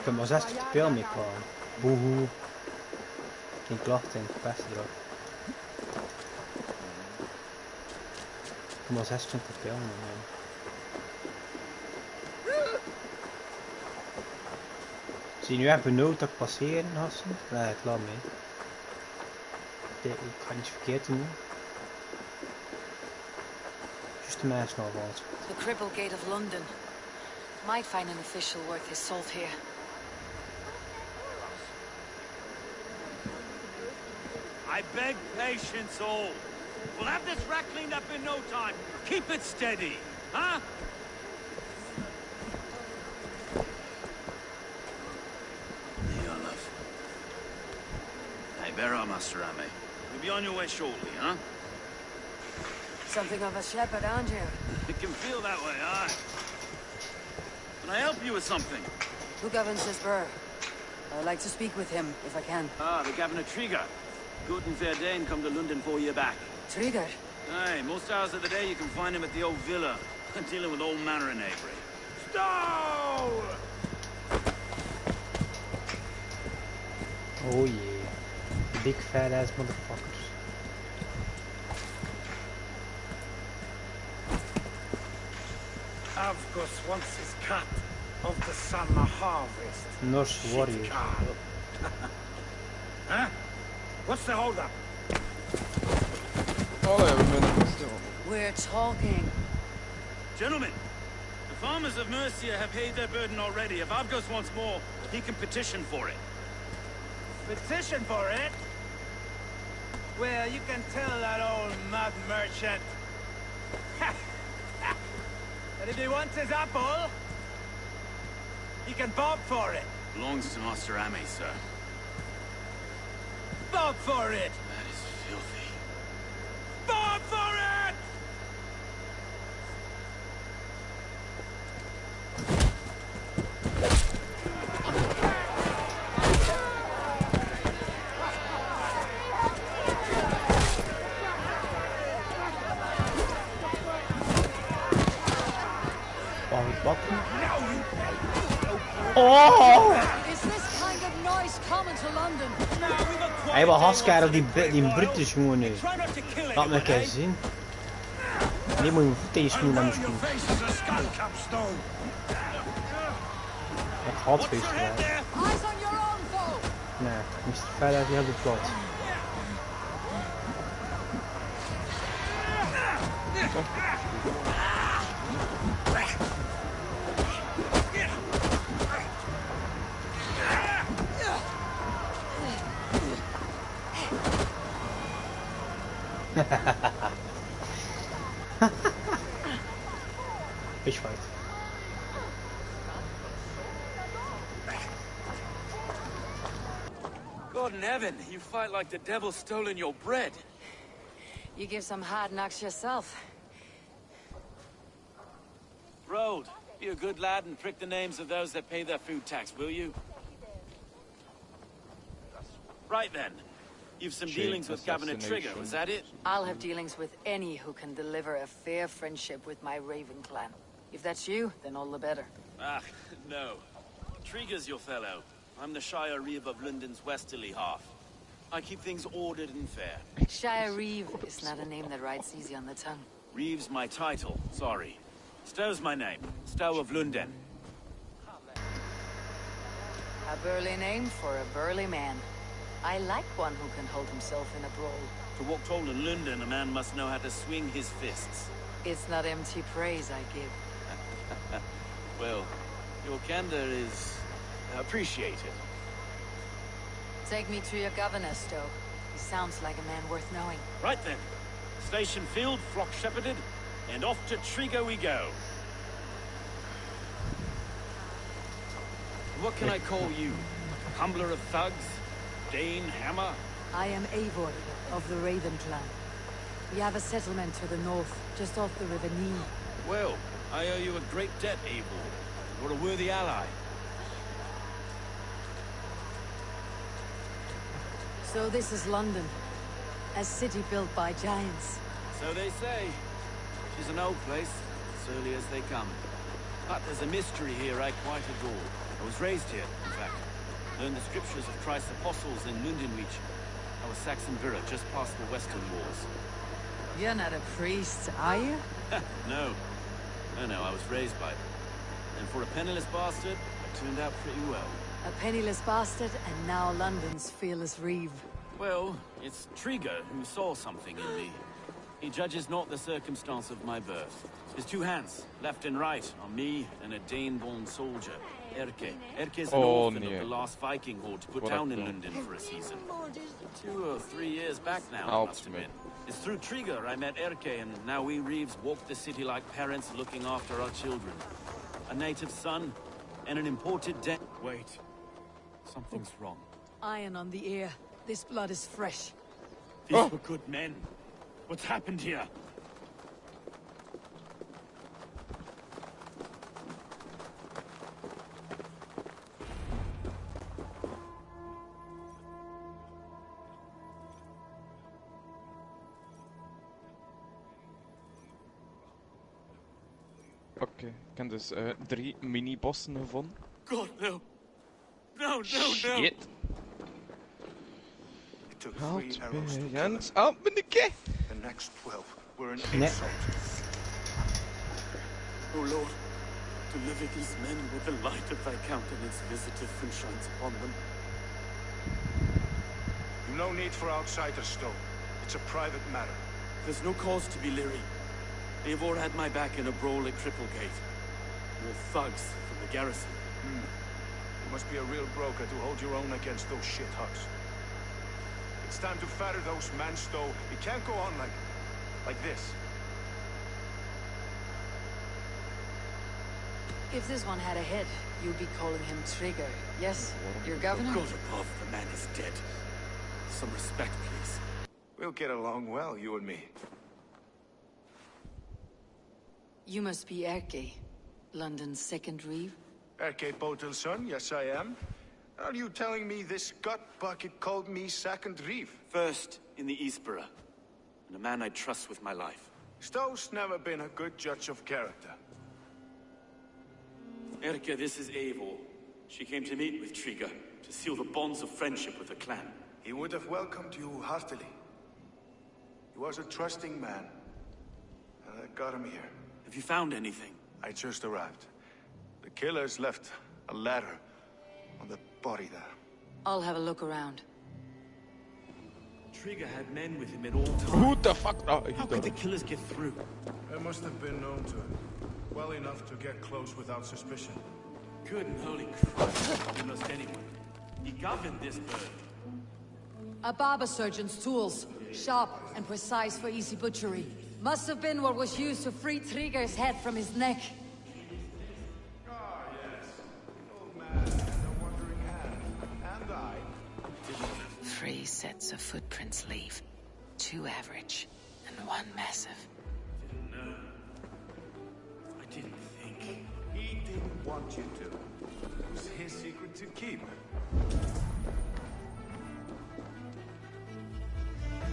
Können wir 60 Bier mitfahren? Buhu. Geen klachten, beste erop. Kunnen we 26 Bier mitnehmen? Zie je nu even nood dat ik passeren, Hassen? Nee, klaar mee. Ik ga niets verkeerd doen. Just de mensen nog wat. The Cribble Gate of London. Might find an official worth his salt here. I beg patience, all. We'll have this wreck cleaned up in no time. Keep it steady, huh? Hey, bear up, Master Ame. You'll be on your way shortly, huh? Something of a shepherd, aren't you? It can feel that way, aye. Can I help you with something? Who governs this burgh? I'd like to speak with him, if I can. Ah, the Governor Trigger. Good and fair Dane come to London 4 years back. Trigger? Aye, most hours of the day you can find him at the old villa, dealing with all manner of knavery. Stow! Oh yeah. Big fat ass motherfuckers. Avgus wants his cut of the summer harvest. Norse warrior. Huh? What's the holdup? We're talking. Gentlemen, the farmers of Mercia have paid their burden already. If Avgos wants more, he can petition for it. Petition for it? Well, you can tell that old mud merchant. And if he wants his apple, he can bob for it. Belongs to Master Ame, sir. Bob for it! That is filthy. Bob for it! Oh! Is this kind of noise common to London? Hij wil haskaren op die Brutus jongen nu. Laat me even zien. Die moet je teenschoen naar misschien. Ik had feest gedaan. Nee, Mr. Verder die hebben plat. Fish fight. God in heaven, you fight like the devil's stolen your bread. You give some hard knocks yourself. Road, be a good lad and prick the names of those that pay their food tax, will you? Right then. You've some dealings with Governor Trigger, was that it? I'll have dealings with any who can deliver a fair friendship with my Raven clan. If that's you, then all the better. Ah, no. Trigger's your fellow. I'm the Shire Reeve of London's westerly half. I keep things ordered and fair. Shire Reeve is not a name that rides easy on the tongue. Reeve's my title, sorry. Stow's my name. Stow of London. A burly name for a burly man. I like one who can hold himself in a brawl. To walk tall in London, a man must know how to swing his fists. It's not empty praise I give. Well, your candor is appreciated. Take me to your governor, Stowe. He sounds like a man worth knowing. Right then. Station filled, flock shepherded, and off to Trigo we go. What can I call you? Humbler of thugs? Dane Hammer? I am Eivor of the Raven clan. We have a settlement to the north, just off the River Nee. Well, I owe you a great debt, Eivor. You're a worthy ally. So this is London. A city built by giants. So they say. She's an old place, as early as they come. But there's a mystery here I quite adore. I was raised here, in fact. Learned the scriptures of Christ's apostles in Lundenreach. I was Saxon Borough, just past the Western Walls. You're not a priest, are you? No. No, I was raised by them. And for a penniless bastard, I turned out pretty well. A penniless bastard, and now London's fearless reeve. Well, it's Trigger who saw something in me. He judges not the circumstance of my birth. His two hands, left and right, on me and a Dane-born soldier, Erke. Erke's an orphan of the last Viking horde to put down in London for a season. 2 or 3 years back now, it must have been. It's through Trigger I met Erke, and now we Reeves walk the city like parents looking after our children. A native son, and an imported Wait. Something's wrong. Iron on the ear. This blood is fresh. These were good men. What's happened here? Oké, ik heb dus 3 mini-bossen gevonden. God, no. No. Shit. Help me, Jens. Help me, Nicky. The next 12 were an insult. Oh Lord, deliver these men with the light of thy countenance visited and shines upon them. You've no need for outsiders, Stowe. It's a private matter. There's no cause to be leery. They've all had my back in a brawl at Cripplegate. More thugs from the garrison. You must be a real broker to hold your own against those shithogs. It's time to fatter those men, Stowe. It can't go on like this. If this one had a head, you'd be calling him Trigger. Yes, your governor? God above, the man is dead. Some respect, please. We'll get along well, you and me. You must be Erke, London's second reeve. Erke Botel's son, yes I am. Are you telling me this gut bucket called me second reeve? First in the Eastborough, and a man I trust with my life. Stowe's never been a good judge of character. Erke, this is Eivor. She came to meet with Trigger, to seal the bonds of friendship with the clan. He would have welcomed you heartily. He was a trusting man, and I got him here. Have you found anything? I just arrived. The killers left a letter on the body there. I'll have a look around. Trigger had men with him at all times. Who the fuck? How could the killers get through? They must have been known to him. Well enough to get close without suspicion. Good and holy Christ, almost anyone. He governed this bird. A barber surgeon's tools. Sharp and precise for easy butchery. Must have been what was used to free Trigger's head from his neck. Ah, yes. Old man and a wandering hand. And I. 3 sets of footprints leave. 2 average, and 1 massive. No. I didn't think. He didn't want you to. It was his secret to keep.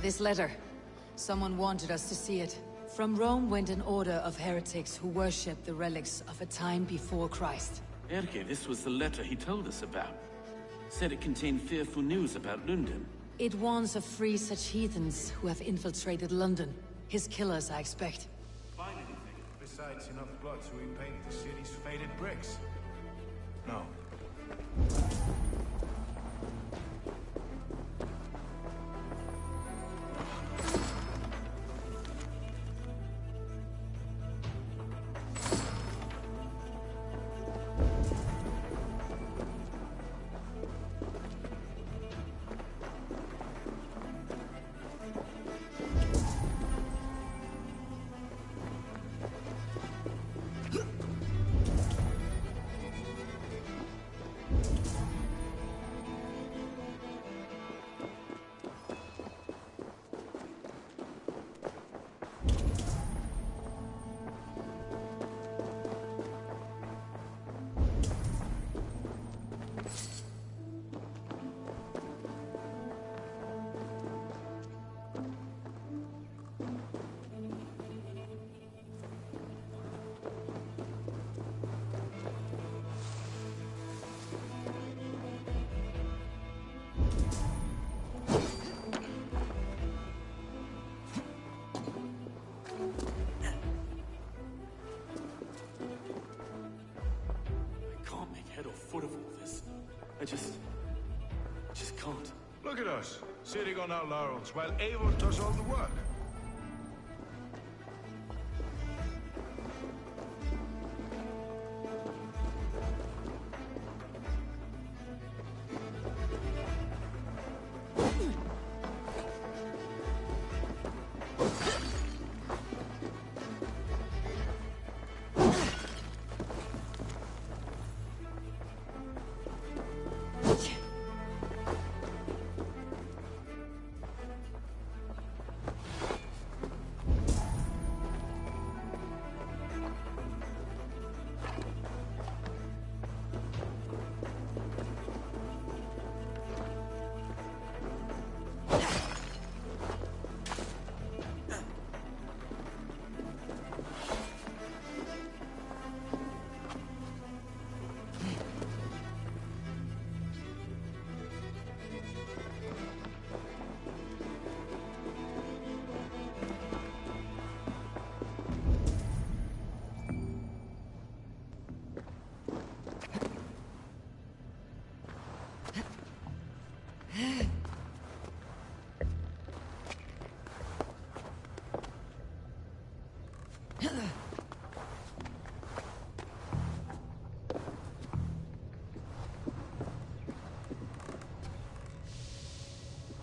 This letter. Someone wanted us to see it. From Rome went an order of heretics who worshipped the relics of a time before Christ. Erke, this was the letter he told us about. Said it contained fearful news about London. It warns of 3 such heathens who have infiltrated London. His killers, I expect. Find anything? Besides enough blood to repaint the city's faded bricks. No. fault. Look at us, sitting on our laurels, while Eivor does all the work.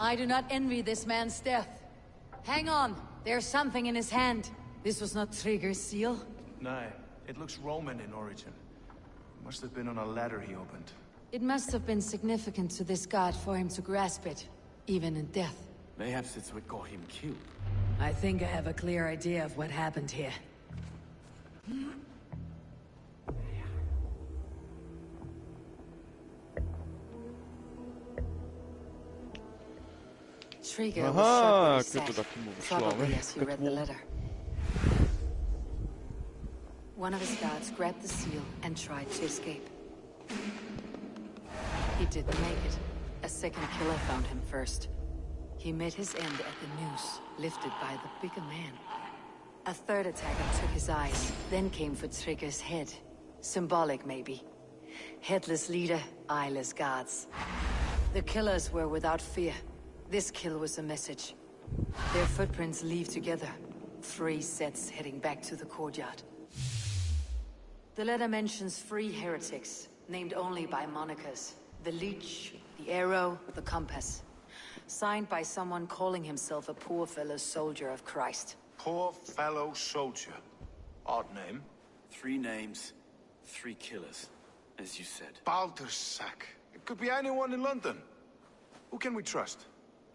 I do not envy this man's death. Hang on, there's something in his hand. This was not Trigger's seal. Nay, it looks Roman in origin. Must have been on a ladder he opened. It must have been significant to this god for him to grasp it, even in death. Mayhaps it's what got him killed. I think I have a clear idea of what happened here. Trigger was shortly sad, probably as he read the letter. One of his guards grabbed the seal and tried to escape. He didn't make it. A second killer found him first. He met his end at the noose, lifted by the bigger man. A third attacker took his eyes, then came for Trigger's head. Symbolic, maybe. Headless leader, eyeless guards. The killers were without fear. This kill was a message. Their footprints leave together. 3 sets heading back to the courtyard. The letter mentions 3 heretics, named only by monikers. The Leech, the Arrow, the Compass. Signed by someone calling himself a poor fellow soldier of Christ. Poor fellow soldier. Odd name. 3 names, 3 killers, as you said. Baldersack. It could be anyone in London. Who can we trust?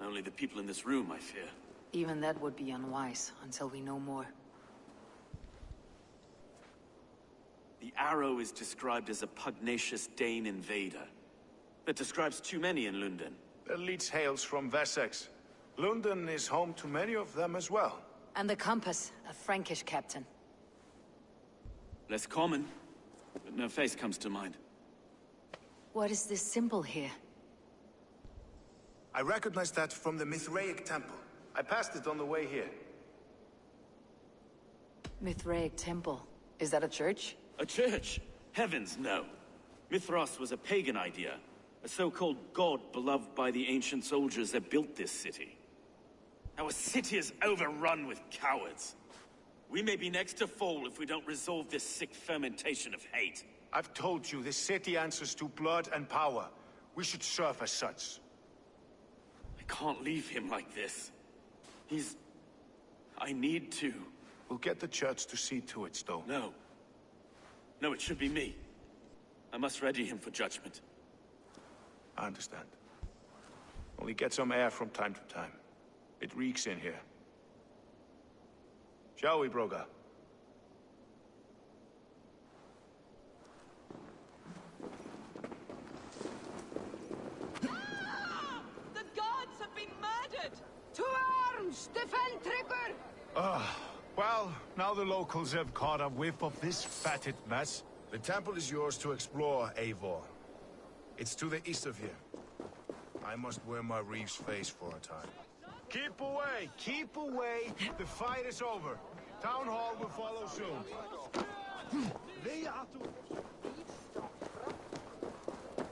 Only the people in this room, I fear. Even that would be unwise, until we know more. The Arrow is described as a pugnacious Dane invader. That describes too many in London. The Leech hails from Wessex. London is home to many of them as well. And the Compass, a Frankish captain. Less common, but no face comes to mind. What is this symbol here? I recognize that from the Mithraic temple. I passed it on the way here. Mithraic temple. Is that a church? A church? Heavens, no. Mithras was a pagan idea. A so-called god beloved by the ancient soldiers that built this city. Our city is overrun with cowards. We may be next to fall if we don't resolve this sick fermentation of hate. I've told you, this city answers to blood and power. We should serve as such. I can't leave him like this. I need to. We'll get the church to see to it, Stowe. No. No, it should be me. I must ready him for judgment. I understand. Only get some air from time to time. It reeks in here. Shall we, Broga? The gods have been murdered! To arms! Defend Trigger! Well, now the locals have caught a whiff of this fatted mess. The temple is yours to explore, Eivor. It's to the east of here. I must wear my Reeve's face for a time. Keep away! Keep away! The fight is over. Town Hall will follow soon.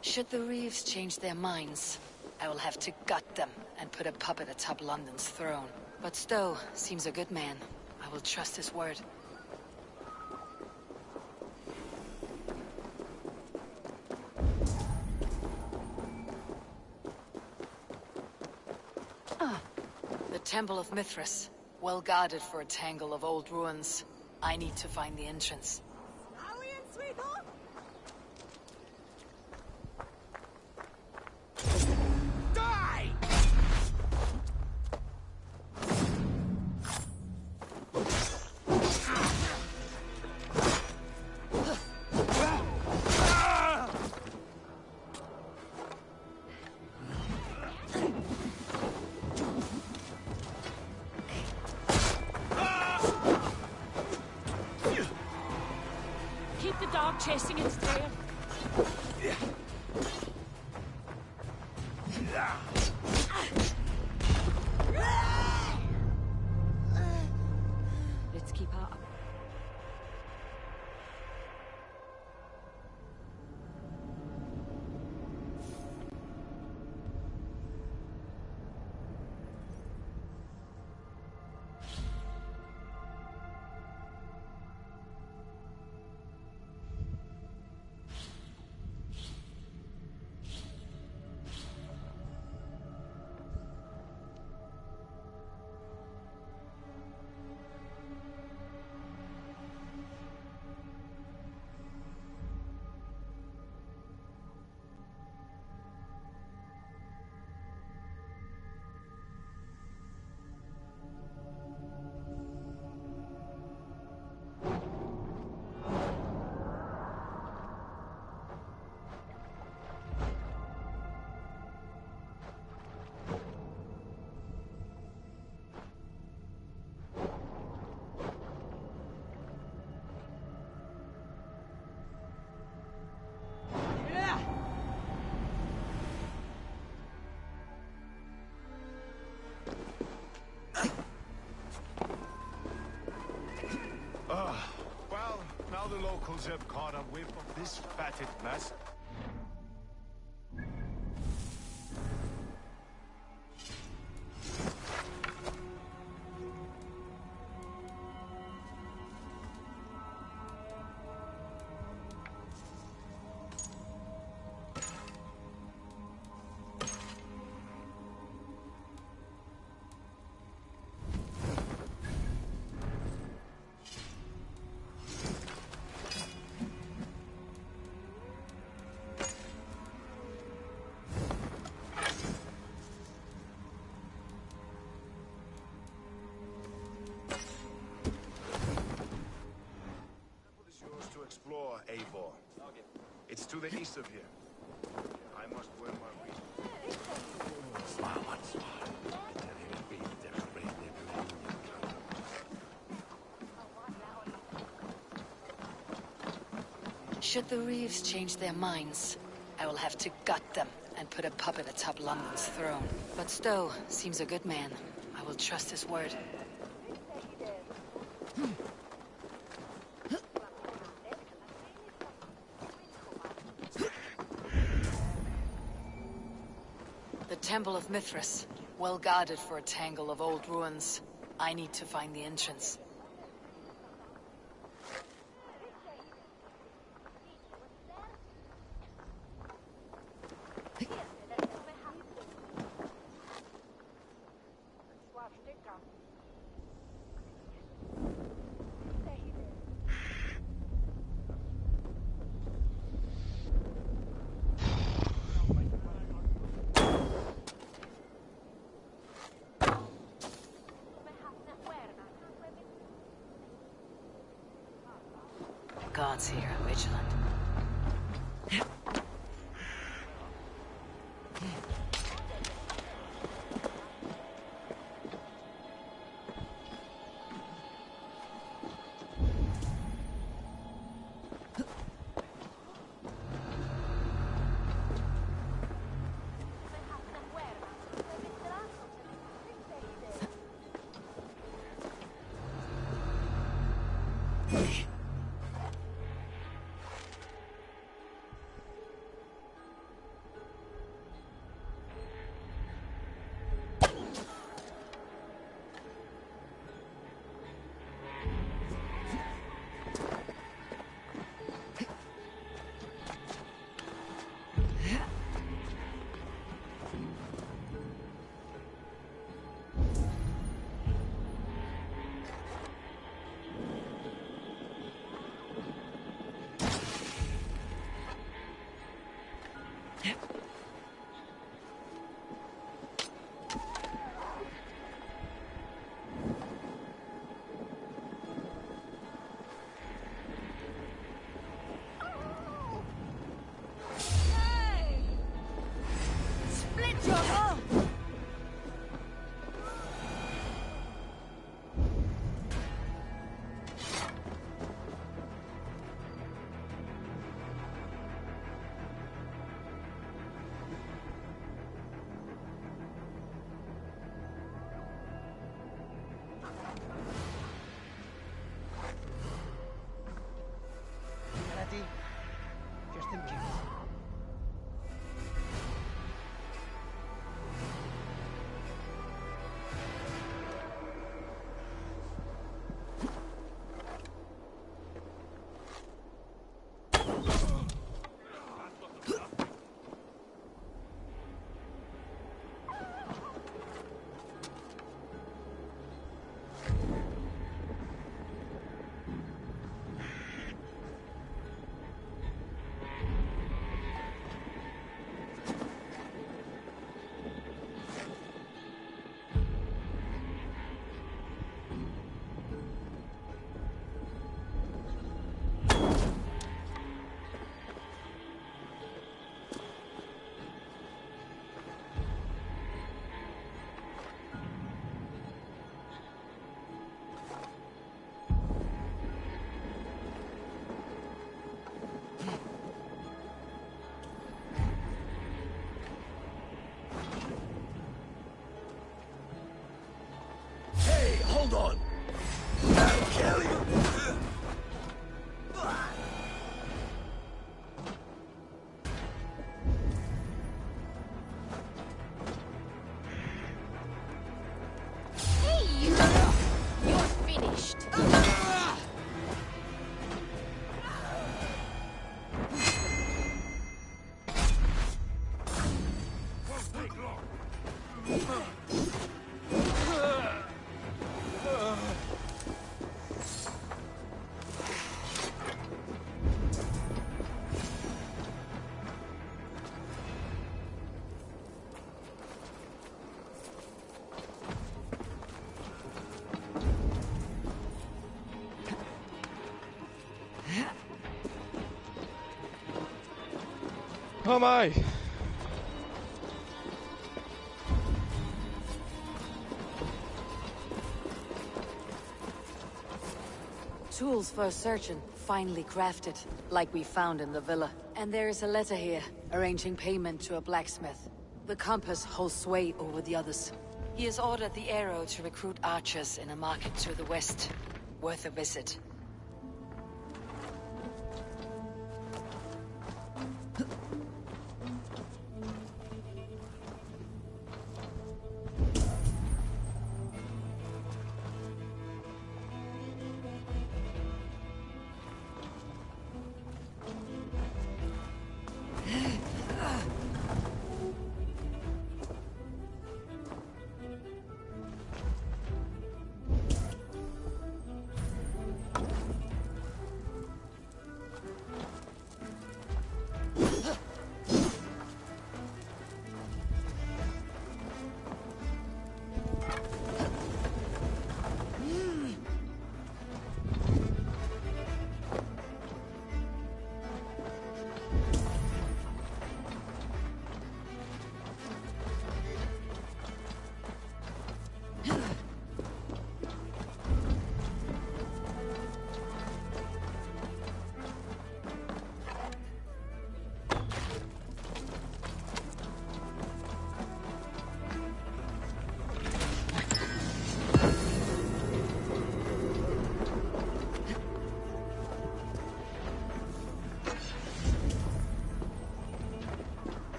Should the Reeves change their minds, I will have to gut them and put a puppet atop London's throne. But Stowe seems a good man. I will trust his word. The Temple of Mithras. Well guarded for a tangle of old ruins. I need to find the entrance. Keep the dog chasing its tail. Let's keep her up. Well, now the locals have caught a whiff of this fatted mess. Explore Avon. It's to the east of here. I must wear my Should the Reeves change their minds, I will have to gut them and put a puppet atop London's throne. But Stowe seems a good man. I will trust his word. The Temple of Mithras. Well guarded for a tangle of old ruins. I need to find the entrance. Gods here are vigilant. Oh my! Tools for searching, finely crafted, like we found in the villa. And there is a letter here, arranging payment to a blacksmith. The compass holds sway over the others. He has ordered the arrow to recruit archers in a market to the west. Worth a visit.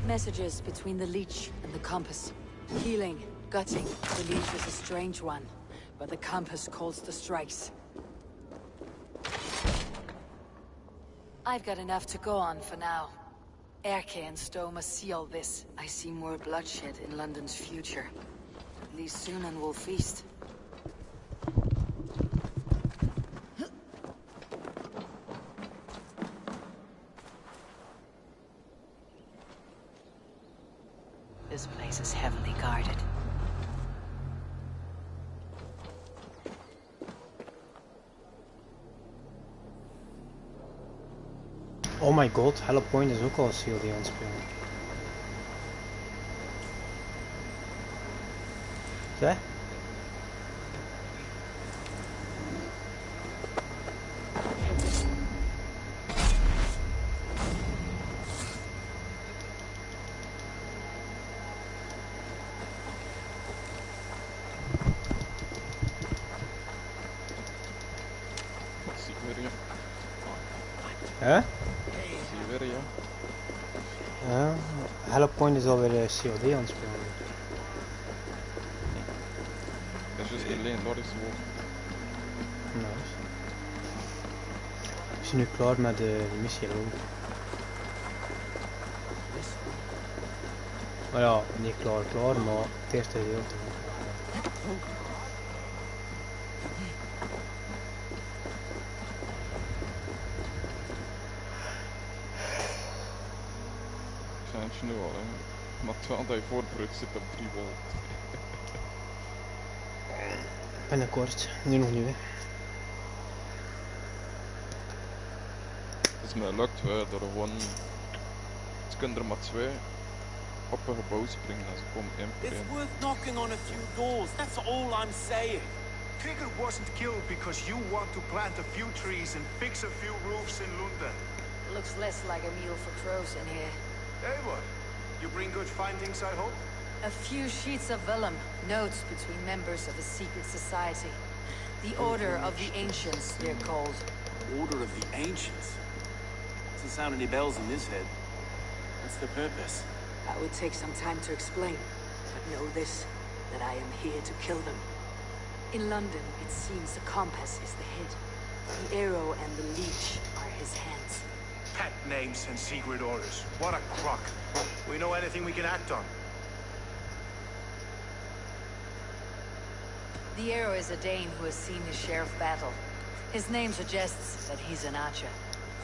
Messages between the leech and the compass. Healing, gutting. The leech is a strange one, but the compass calls the strikes. I've got enough to go on for now. Erke and Stowe must see all this. I see more bloodshed in London's future. At least soon and we'll feast. This place is heavily guarded. Oh my god, Hello Point is ook al COD aan het spelen. Zeg? Hè? Siberia. Ja, Hello Point is alweer COD aan het spelen. Dat is juist alleen, daar is gewoon. Nice. Ik ben nu klaar met de missie ook. Maar ja, niet klaar, maar het eerste gedeelte. Nu al, hè. Maar terwijl dat je voortbrug zit op 3 volt. Binnenkort, nu nog niet. Dus mij lukt wel door gewoon. Ze kunnen er maar 2 op een gebouw springen en ze komen 1 per 1. It's worth knocking on a few doors, that's all I'm saying. Trigger wasn't killed because you want to plant a few trees and fix a few roofs in London. Looks less like a meal for crows in here. Hey, what? You bring good findings, I hope? A few sheets of vellum, notes between members of a secret society. The Order of the Ancients, they're called. Order of the Ancients? Doesn't sound any bells in this head. What's the purpose? That would take some time to explain. But know this, that I am here to kill them. In London, it seems the compass is the head. The arrow and the leech are his hands. Pet names and secret orders. What a crock. We know anything we can act on. The Arrow is a Dane who has seen his share of battle. His name suggests that he's an archer.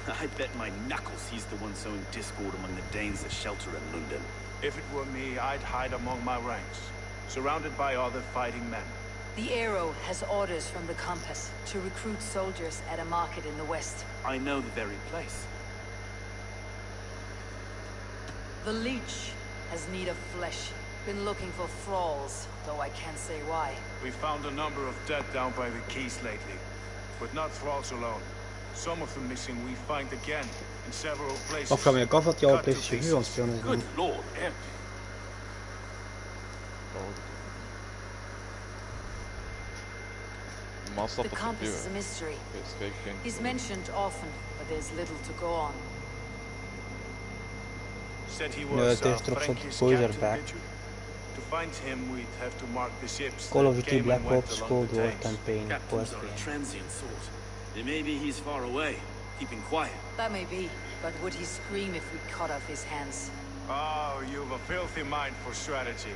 I bet my knuckles he's the one sowing discord among the Danes that shelter in London. If it were me, I'd hide among my ranks, surrounded by other fighting men. The Arrow has orders from the Compass to recruit soldiers at a market in the west. I know the very place. The Leech has need of flesh. Been looking for thralls, though I can't say why. We found a number of dead down by the quays lately, but not thralls alone. Some of the missing we find again in several places. Of vraag me ook af wat hij al op PlayStation 4 aan het spelen is. Good lord, Em. The Compass is a mystery. He's mentioned often, but there's little to go on. Said he Ja, was het heeft erop zo'n Frankie's poser captain, back. did you? To find him, we'd have to mark the ships. Call of that Duty came and Black went Ops along Cold the War Thames. campaign. Captains are a transient sort. Then maybe he's far away, keeping quiet. That may be, but would he scream if we cut off his hands? Oh, you've a filthy mind for strategy.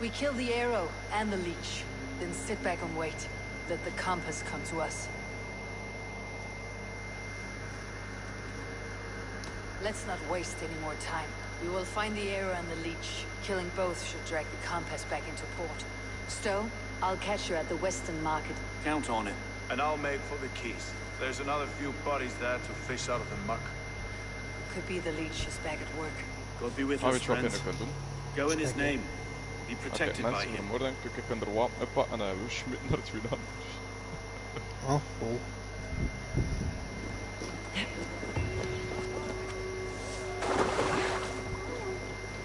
We kill the Arrow and the Leech, then sit back and wait. Let the Compass come to us. Let's not waste any more time. We will find the Arrow and the Leech. Killing both should drag the Compass back into port. Stowe, I'll catch you at the Western Market. Count on it. And I'll make for the quays. There's another few bodies there to fish out of the muck. Could be the Leech is back at work. God be with Gaan we us, het wat friends. kunnen doen? Go in his name. Be protected by Mensen him. vermoorden, ik kan er wapen op pakken en we schmitten naar het weer anders. Oh, cool.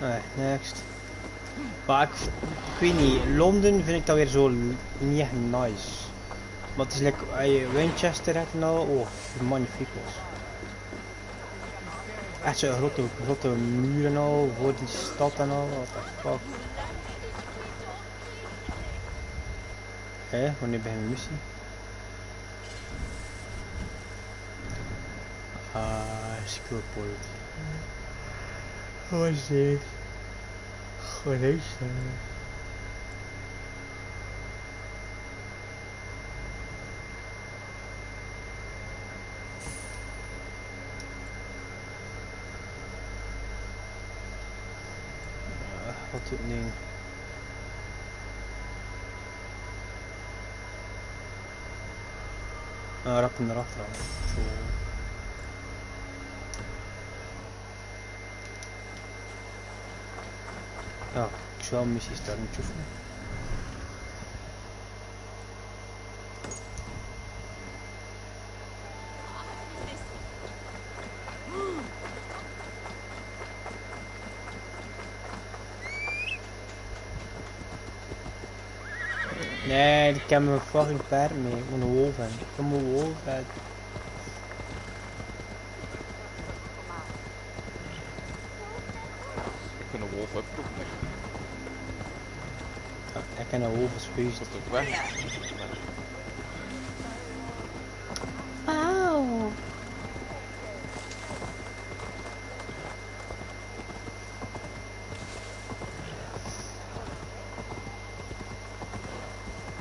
Alright, next. Maar ik weet niet, Londen vind ik dat weer zo niet echt nice. Maar het is lekker, als je Winchester hebt en al, oh, magnifiek was. Echt zo'n grote muren en al, voor die stad en al, what the fuck. Hé, wanneer begin de missie? Skill point. Wat is dit? Geweest. Wat doet het ding? Rap hem eraf trouwens. Ja, ik zou wel missies daar niet oefenen. Nee, ik heb mijn fucking paard mee. Ik moet een wolf hebben. Ik heb mijn wolf uit. Ik kan een wolf uitproeven. Ik ken een wolf als vuist. Dat is weg. Auw.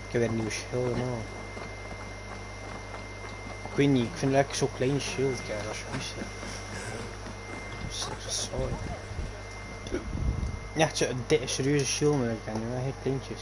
Ik heb weer een nieuw schild, man. Ik weet niet, ik vind het eigenlijk zo'n klein schild, kijk, dat is vies. Dat is zo. Ja, het is een serieuze schild, maar ik ken niet, geen kleintjes.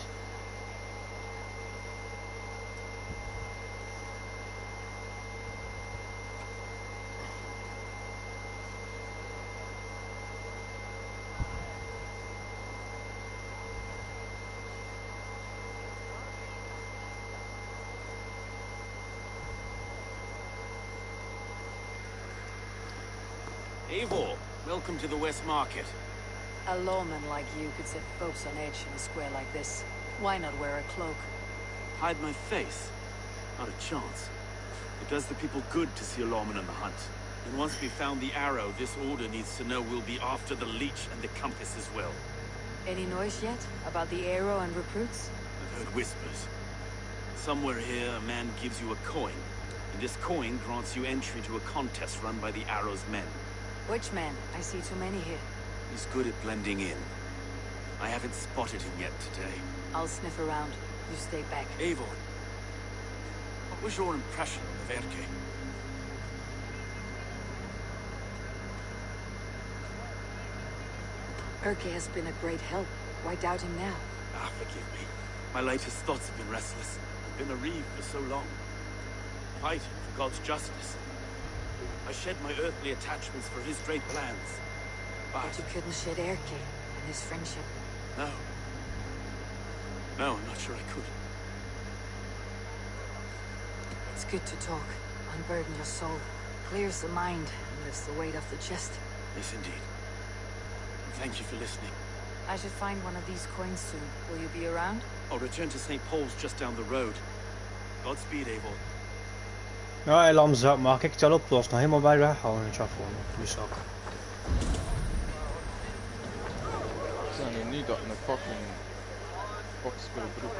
Eivor, welcome to the West Market. A lawman like you could set folks on edge in a square like this. Why not wear a cloak? Hide my face? Not a chance. It does the people good to see a lawman on the hunt. And once we've found the Arrow, this order needs to know we'll be after the Leech and the Compass as well. Any noise yet about the Arrow and recruits? I've heard whispers. Somewhere here, a man gives you a coin, This coin grants you entry to a contest run by the Arrow's men. Which man? I see too many here. He's good at blending in. I haven't spotted him yet today. I'll sniff around. You stay back. Eivor, what was your impression of Erke? Erke has been a great help. Why doubt him now? Ah, forgive me. My latest thoughts have been restless. I've been a reeve for so long. Fighting for God's justice. I shed my earthly attachments for his great plans. But you couldn't shed Erke and his friendship. No. No, I'm not sure I could. It's good to talk. Unburden your soul. Clears the mind and lifts the weight off the chest. Yes, indeed. And thank you for listening. I should find one of these coins soon. Will you be around? I'll return to St. Paul's just down the road. Godspeed, Eivor. Ja, hij lam zat, maar ik het al oplost. Nog helemaal bij weghouden in het afval. Dus ook. Zijn er niet dat een fucking boxspel broek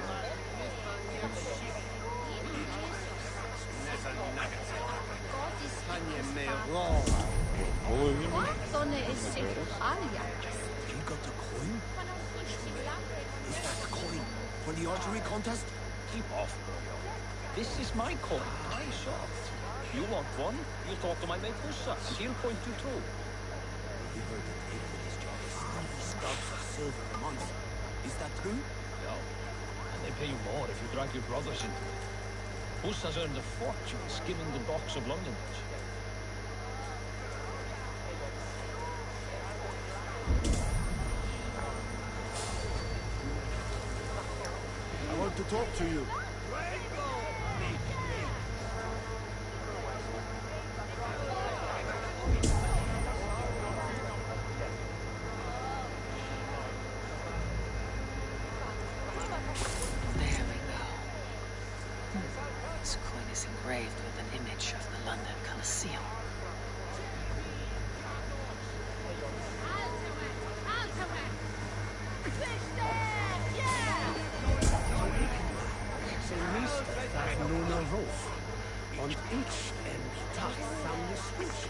You got the coin? Is that the coin for the archery contest? Keep off, bro. This is my coin. I shot. You want one? You talk to my mate Hussa. He'll point you through. We heard that paid for this job is 30 scalps of silver a month. Is that true? No. And they pay you more if you drag your brothers into it. Hussa's earned a fortune skimming the docks of London Bridge. I want to talk to you. There we go. This coin is engraved with an image of the London Colosseum. On each end, tacht samen switch.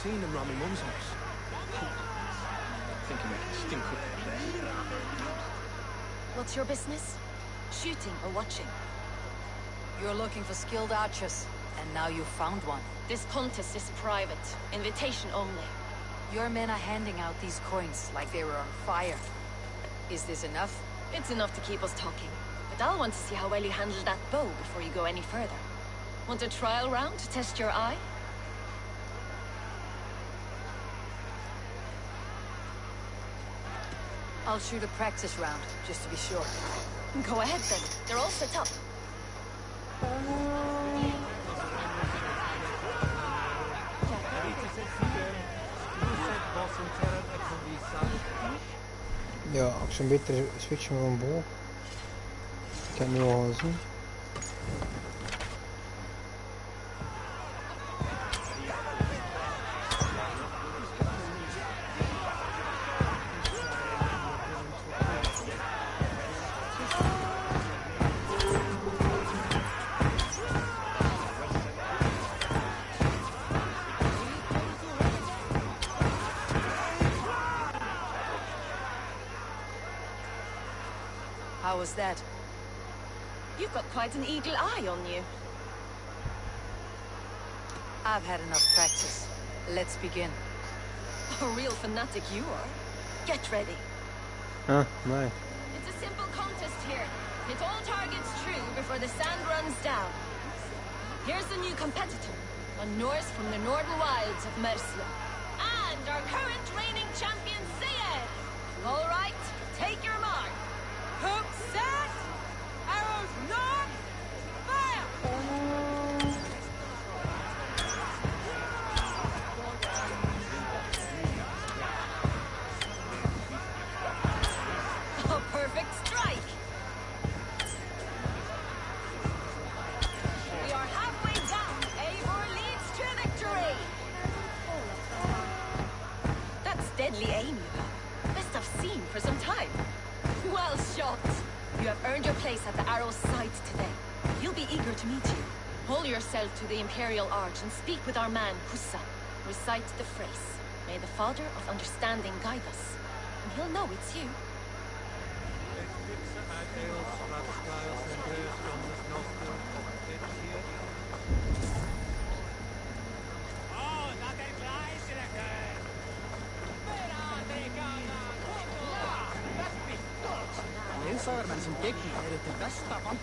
Seen him round my mum's house. I think he might stink up the place. What's your business? Shooting or watching? You're looking for skilled archers, and now you found one. This contest is private. Invitation only. Your men are handing out these coins like they were on fire. Is this enough? It's enough to keep us talking. But I'll want to see how well you handle that bow before you go any further. Want a trial round to test your eye? I'll shoot a practice round, just to be sure. Go ahead then. They're all set up. Ja, ik zou beter switchen met een boog. Ik heb het nu al gezien. How was that? You've got quite an eagle eye on you. I've had enough practice. Let's begin. A real fanatic you are. Get ready. Huh, my. It's a simple contest here. Hit all targets true before the sand runs down. Here's the new competitor, a Norse from the northern wilds of Mercia. And our current reigning champion, Sayed. All right, take your mark. Hook set! Arrows not! Fire! A perfect strike. We are halfway down. Eivor leads to victory. That's deadly aim, you have. Best I've seen for some time. Well shot. You have earned your place at the arrow's side today. He'll be eager to meet you. Hold yourself to the Imperial Arch and speak with our man, Hussa. Recite the phrase. May the Father of Understanding guide us. And he'll know it's you. Leefzager met zijn dik, hij is de beste van.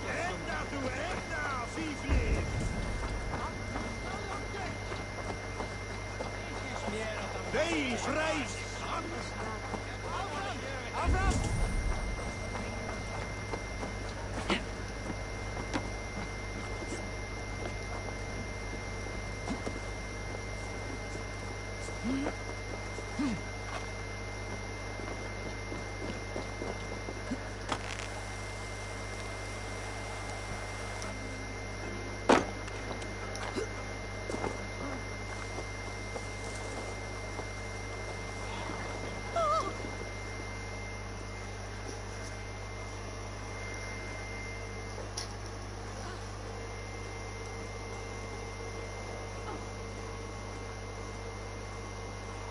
Nee, vrij!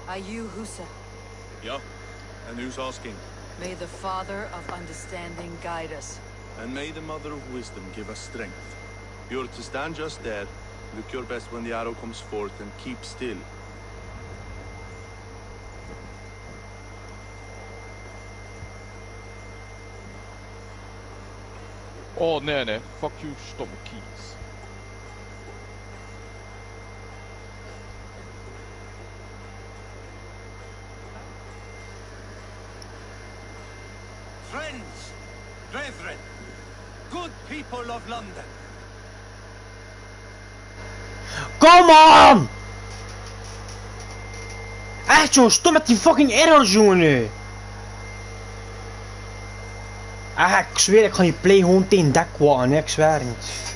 Are you Hussa? Yeah, and who's asking? May the Father of Understanding guide us. And may the Mother of Wisdom give us strength. You're to stand just there, look your best when the arrow comes forth, and keep still. Oh nee nee, fuck you stomme keys. Friends, brethren, good people of London. Come on! Echt joh, stop met die fucking arrows jongen nu. Ah, ik zweer ik ga je play gewoon tegen dek wachten, ik zweer niet.